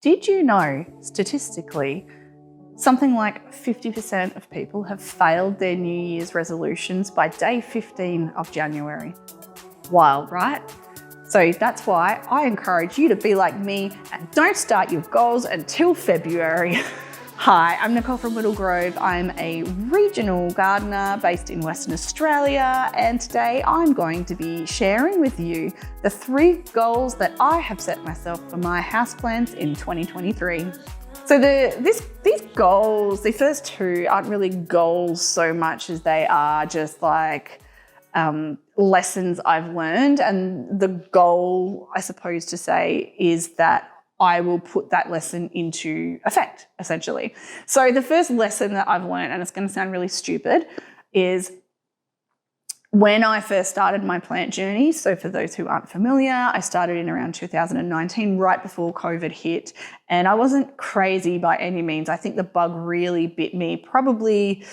Did you know, statistically, something like 50% of people have failed their New Year's resolutions by day 15 of January? Wild, right? So that's why I encourage you to be like me and don't start your goals until February. Hi, I'm Nicole from Little Grove. I'm a regional gardener based in Western Australia, and today I'm going to be sharing with you the 3 goals that I have set myself for my houseplants in 2023. So these goals, the first 2 aren't really goals so much as they are just like lessons I've learned, and the goal, I suppose to say, is that I will put that lesson into effect, essentially. So the first lesson that I've learned, and it's going to sound really stupid, is when I first started my plant journey. So for those who aren't familiar, I started in around 2019, right before COVID hit, and I wasn't crazy by any means. I think the bug really bit me probably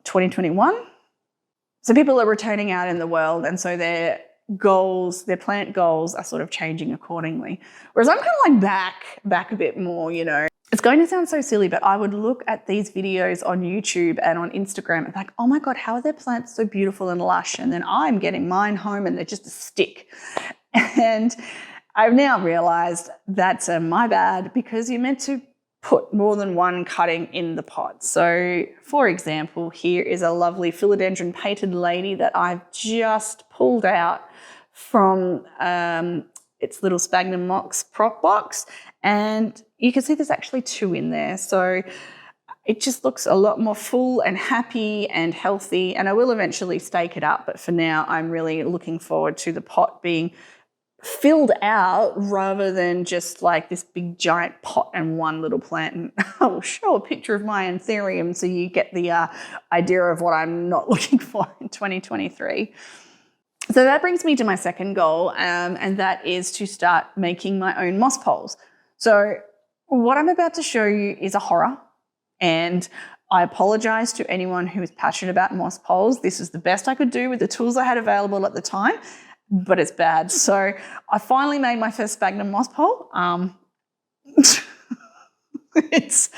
2021. So people are returning out in the world, and so their plant goals are sort of changing accordingly. Whereas I'm kind of like back a bit more, you know. It's going to sound so silly, but I would look at these videos on YouTube and on Instagram and like, oh my God, how are their plants so beautiful and lush? And then I'm getting mine home and they're just a stick. And I've now realized that's my bad, because you're meant to put more than one cutting in the pot. So for example, here is a lovely philodendron painted lady that I've just pulled out from its little sphagnum mox prop box, and you can see there's actually 2 in there. So it just looks a lot more full and happy and healthy, and I will eventually stake it up, but for now I'm really looking forward to the pot being filled out rather than just like this big giant pot and one little plant. And I will show a picture of my Anthurium so you get the idea of what I'm not looking for in 2023. So that brings me to my second goal, and that is to start making my own moss poles. So what I'm about to show you is a horror, and I apologize to anyone who is passionate about moss poles. This is the best I could do with the tools I had available at the time, but it's bad. So I finally made my first sphagnum moss pole. It's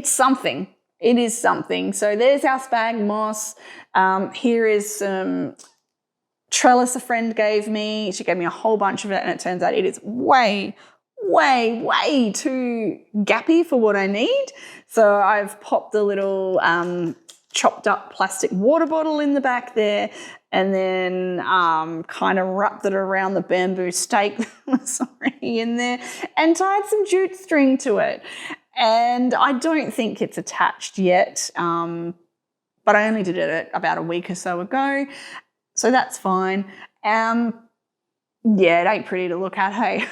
something. It is something. So there's our spag moss. Here is some trellis a friend gave me. She gave me a whole bunch of it, and it turns out it is way too gappy for what I need. So I've popped the little chopped up plastic water bottle in the back there, and then kind of wrapped it around the bamboo stake that was already in there and tied some jute string to it. And I don't think it's attached yet, but I only did it about a week or so ago, so that's fine. Yeah, it ain't pretty to look at, hey.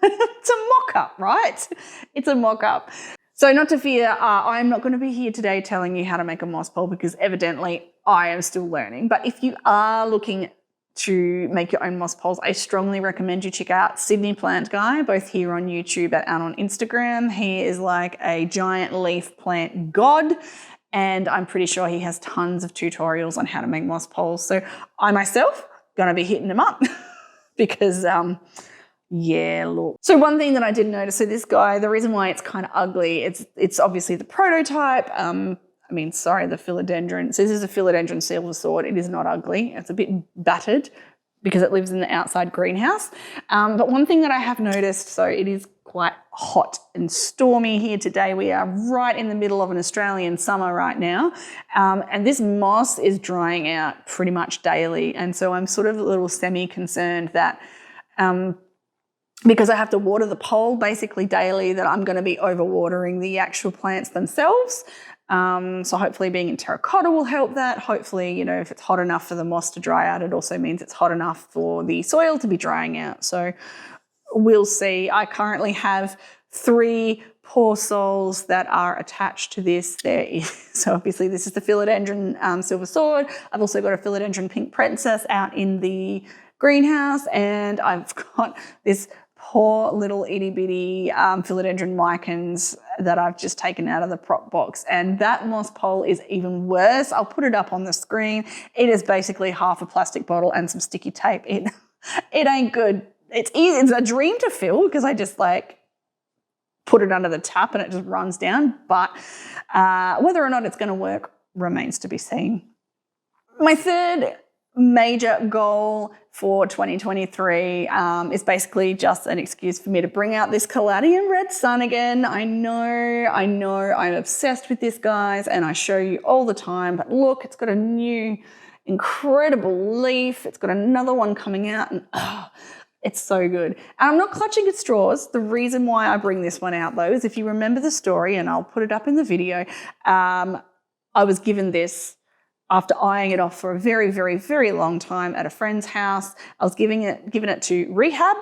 It's a mock-up, right? It's a mock-up. So not to fear, I'm not going to be here today telling you how to make a moss pole, because evidently I am still learning. But if you are looking to make your own moss poles, I strongly recommend you check out Sydney Plant Guy, both here on YouTube and on Instagram. He is like a giant leaf plant god, and I'm pretty sure he has tons of tutorials on how to make moss poles. So I myself going to be hitting him up because yeah, look. So one thing that I did notice, so this guy, the reason why it's kind of ugly, it's obviously the prototype. The philodendron. So this is a philodendron silver sword. It is not ugly. It's a bit battered because it lives in the outside greenhouse. But one thing that I have noticed, so it is quite hot and stormy here today. We are right in the middle of an Australian summer right now. And this moss is drying out pretty much daily. And so I'm sort of a little semi-concerned that because I have to water the pole basically daily, that I'm going to be overwatering the actual plants themselves. So hopefully being in terracotta will help that. Hopefully, you know, if it's hot enough for the moss to dry out, it also means it's hot enough for the soil to be drying out. So we'll see. I currently have 3 poor souls that are attached to this. So obviously this is the philodendron silver sword. I've also got a philodendron pink princess out in the greenhouse, and I've got this poor little itty bitty philodendron micans that I've just taken out of the prop box. And that moss pole is even worse. I'll put it up on the screen. It is basically half a plastic bottle and some sticky tape. It ain't good. It's a dream to fill, because I just like put it under the tap and it just runs down. But whether or not it's going to work remains to be seen. My third major goal for 2023 is basically just an excuse for me to bring out this Caladium Red Sun again. I know, I'm obsessed with this, guys, and I show you all the time, but look, it's got a new incredible leaf. It's got another one coming out, and it's so good. And I'm not clutching at straws. The reason why I bring this one out, though, is if you remember the story, and I'll put it up in the video, I was given this after eyeing it off for a very, very, very long time at a friend's house. I was giving it to rehab.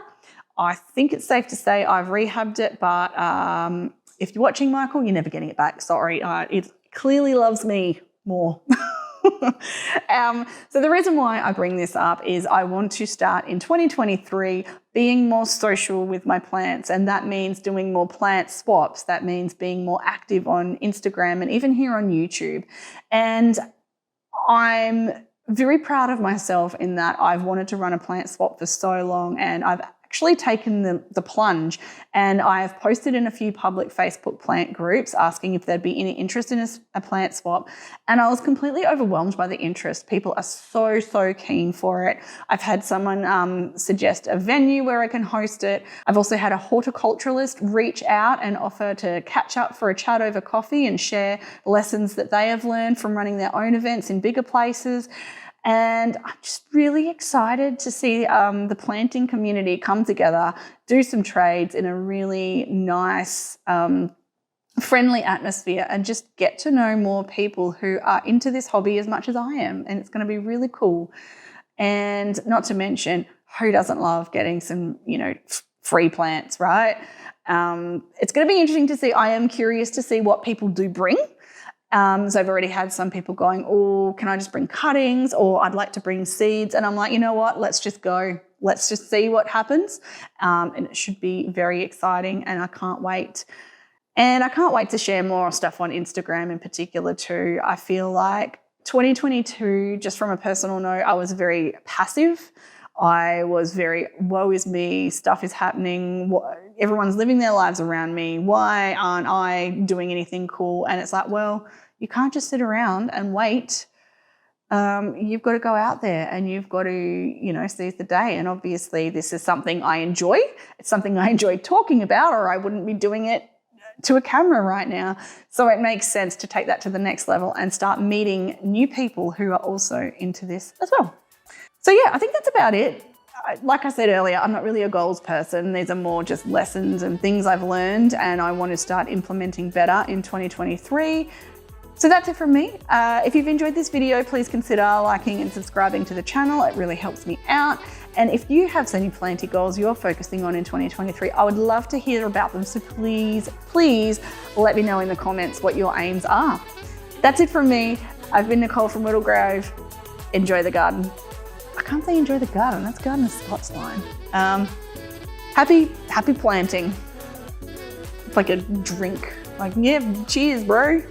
I think it's safe to say I've rehabbed it, but if you're watching, Michael, you're never getting it back. Sorry, it clearly loves me more. So the reason why I bring this up is I want to start in 2023 being more social with my plants, and that means doing more plant swaps. That means being more active on Instagram and even here on YouTube. And I'm very proud of myself in that I've wanted to run a plant swap for so long, and I've actually taken the plunge, and I've posted in a few public Facebook plant groups asking if there'd be any interest in a plant swap, and I was completely overwhelmed by the interest. People are so keen for it. I've had someone suggest a venue where I can host it. I've also had a horticulturalist reach out and offer to catch up for a chat over coffee and share lessons that they have learned from running their own events in bigger places. And I'm just really excited to see the planting community come together, do some trades in a really nice, friendly atmosphere, and just get to know more people who are into this hobby as much as I am. And it's going to be really cool. And not to mention, who doesn't love getting some, free plants, right? It's going to be interesting to see. I am curious to see what people do bring. So I've already had some people going, oh, can I just bring cuttings? Or I'd like to bring seeds. And I'm like, you know what? Let's just go. Let's just see what happens. And it should be very exciting, and I can't wait. And I can't wait to share more stuff on Instagram in particular too. I feel like 2022, just from a personal note, I was very passive. I was very, woe is me, stuff is happening, everyone's living their lives around me, why aren't I doing anything cool? And it's like, well, you can't just sit around and wait. You've got to go out there and you've got to, seize the day. And obviously this is something I enjoy. It's something I enjoy talking about, or I wouldn't be doing it to a camera right now. So it makes sense to take that to the next level and start meeting new people who are also into this as well. So yeah, I think that's about it. Like I said earlier, I'm not really a goals person. These are more just lessons and things I've learned, and I want to start implementing better in 2023. So that's it from me. If you've enjoyed this video, please consider liking and subscribing to the channel. It really helps me out. And if you have any planty goals you're focusing on in 2023, I would love to hear about them. So please let me know in the comments what your aims are. That's it from me. I've been Nicole from Whittle Grove. Enjoy the garden. I can't say enjoy the garden, that's Gardener Scott's line. Happy planting. It's like a drink. Like, yeah, cheers, bro.